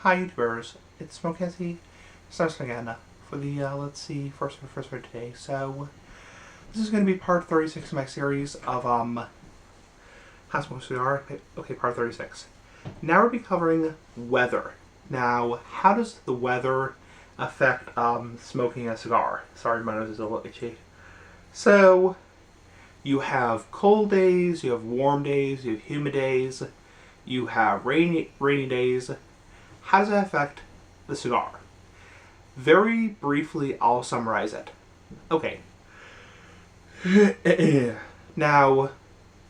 Hi YouTubers, it's Smokey starting again for the, let's see, first for today. So, this is going to be part 36 of my series of, how to smoke a cigar. Okay, part 36. Now we'll be covering weather. Now, how does the weather affect, smoking a cigar? Sorry, my nose is a little itchy. So, you have cold days, you have warm days, you have humid days, you have rainy days. How does that affect the cigar? Very briefly, I'll summarize it. Okay. Now,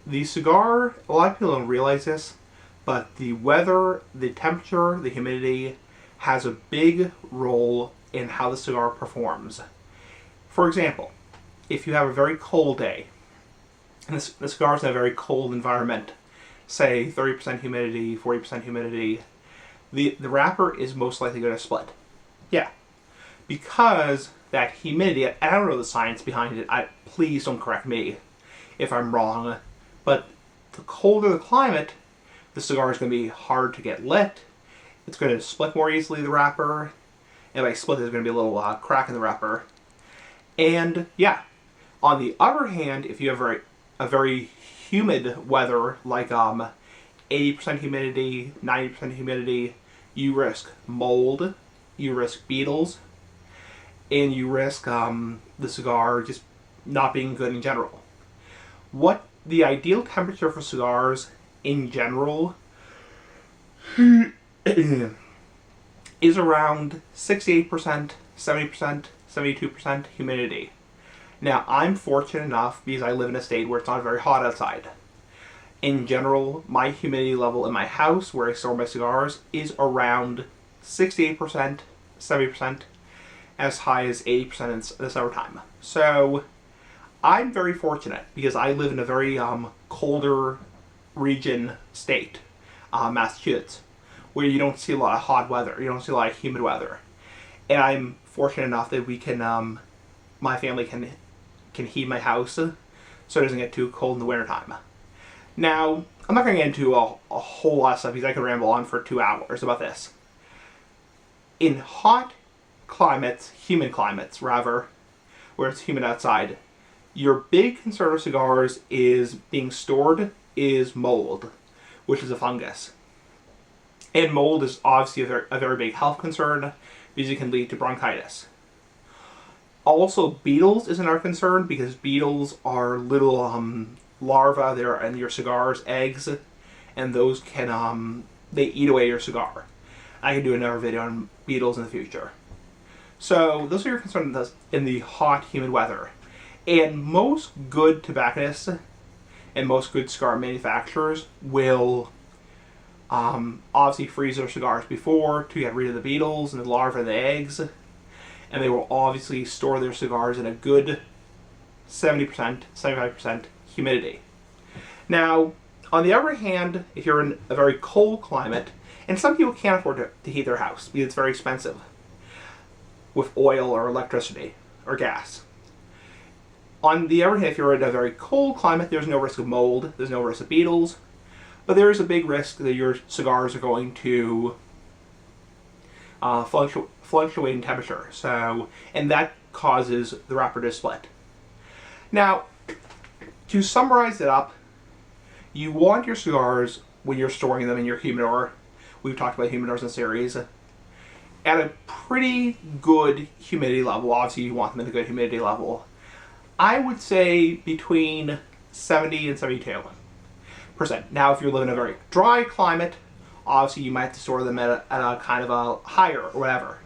the cigar, a lot of people don't realize this, but the weather, the temperature, the humidity has a big role in how the cigar performs. For example, if you have a very cold day, and the cigar's in a very cold environment, say 30% humidity, 40% humidity, the wrapper is most likely going to split. Yeah. Because that humidity, I don't know the science behind it, please don't correct me if I'm wrong, but the colder the climate, the cigar is going to be hard to get lit, it's going to split more easily, the wrapper, and by split there's going to be a little crack in the wrapper. And yeah, on the other hand, if you have a very humid weather, like 80% humidity, 90% humidity, you risk mold, you risk beetles, and you risk the cigar just not being good in general. What the ideal temperature for cigars in general is around 68%, 70%, 72% humidity. Now, I'm fortunate enough because I live in a state where it's not very hot outside. In general, my humidity level in my house, where I store my cigars, is around 68%, 70%, as high as 80% in the summertime. So, I'm very fortunate because I live in a very colder region state, Massachusetts, where you don't see a lot of hot weather, you don't see a lot of humid weather. And I'm fortunate enough that we can, my family can heat my house so it doesn't get too cold in the wintertime. Now, I'm not going to get into a whole lot of stuff because I could ramble on for 2 hours about this. In hot climates, humid climates rather, where it's humid outside, your big concern of cigars is being stored is mold, which is a fungus. And mold is obviously a very big health concern because it can lead to bronchitis. Also, beetles is another concern because beetles are little larvae that are in your cigar's eggs, and those can they eat away your cigar. I can do another video on beetles in the future. So those are your concerns in the hot, humid weather. And most good tobacconists and most good cigar manufacturers will obviously freeze their cigars before to get rid of the beetles and the larvae and the eggs. And they will obviously store their cigars in a good 70%, 75% humidity. Now, on the other hand, if you're in a very cold climate, and some people can't afford to heat their house because it's very expensive with oil or electricity or gas. On the other hand, if you're in a very cold climate, there's no risk of mold, there's no risk of beetles, but there is a big risk that your cigars are going to fluctuate in temperature. So, and that causes the wrapper to split. Now, to summarize it up, you want your cigars, when you're storing them in your humidor, we've talked about humidors in the series, at a pretty good humidity level. Obviously, you want them at a good humidity level. I would say between 70 and 72%. Now, if you're living in a very dry climate, obviously you might have to store them at a kind of a higher or whatever.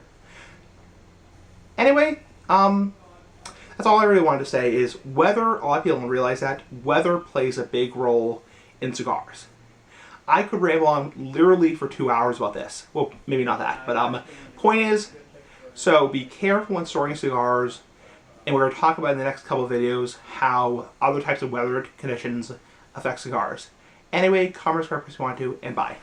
Anyway, that's all I really wanted to say is weather, a lot of people don't realize that, weather plays a big role in cigars. I could ramble on literally for 2 hours about this. Well, maybe not that, but point is, so be careful when storing cigars, and we're going to talk about in the next couple of videos how other types of weather conditions affect cigars. Anyway, comment, subscribe if you want to, and bye.